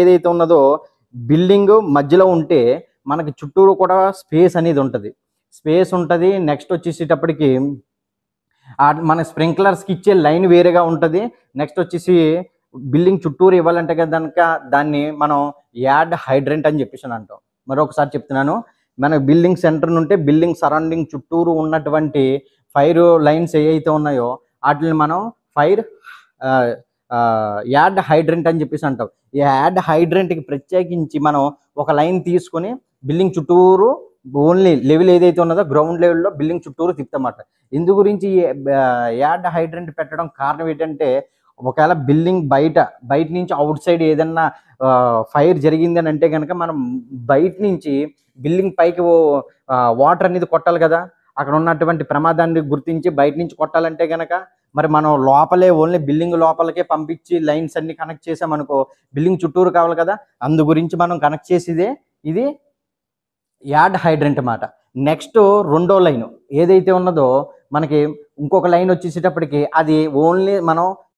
ఏదైతే ఉన్నదో బిల్డింగ్ మధ్యలో ఉంటే మనకి చుట్టూరు కూడా స్పేస్ అనేది ఉంటుంది. స్పేస్ ఉంటుంది. నెక్స్ట్ వచ్చేసేటప్పటికి మన స్ప్రింక్లర్స్కి ఇచ్చే లైన్ వేరేగా ఉంటుంది. నెక్స్ట్ వచ్చేసి బిల్డింగ్ చుట్టూరు ఇవ్వాలంటే కనుక దాన్ని మనం యార్డ్ హైడ్రెంట్ అని చెప్పేసి అంటాం. మరొకసారి చెప్తున్నాను, మన బిల్డింగ్ సెంటర్ నుంటే బిల్డింగ్ సరౌండింగ్ చుట్టూరు ఉన్నటువంటి ఫైర్ లైన్స్ ఏవైతే ఉన్నాయో వాటిని మనం ఫైర్ యార్డ్ హైడ్రెంట్ అని చెప్పేసి అంటాం. ఈ యార్డ్ హైడ్రెంట్కి ప్రత్యేకించి మనం ఒక లైన్ తీసుకొని బిల్డింగ్ చుట్టూరు ఓన్లీ లెవెల్ ఏదైతే ఉన్నదో గ్రౌండ్ లెవెల్లో బిల్డింగ్ చుట్టూరు తిప్పుతామాట. ఇందు గురించి యార్డ్ హైడ్రెంట్ పెట్టడం కారణం ఏంటంటే, ఒకవేళ బిల్డింగ్ బయట నుంచి అవుట్ సైడ్ ఏదన్నా ఫైర్ జరిగింది అని అంటే కనుక మనం బయట నుంచి బిల్డింగ్ పైకి వాటర్ అనేది కొట్టాలి కదా. అక్కడ ఉన్నటువంటి ప్రమాదాన్ని గుర్తించి బయట నుంచి కొట్టాలంటే కనుక మరి మనం లోపలే ఓన్లీ బిల్డింగ్ లోపలికే పంపించి లైన్స్ అన్ని కనెక్ట్ చేసామనుకో బిల్డింగ్ చుట్టూరు కావాలి కదా. అందు గురించి మనం కనెక్ట్ చేసేదే ఇది యార్డ్ హైడ్రెంట్ మాట. నెక్స్ట్ రెండో లైన్ ఏదైతే ఉన్నదో మనకి ఇంకొక లైన్ వచ్చేసేటప్పటికి అది ఓన్లీ మనం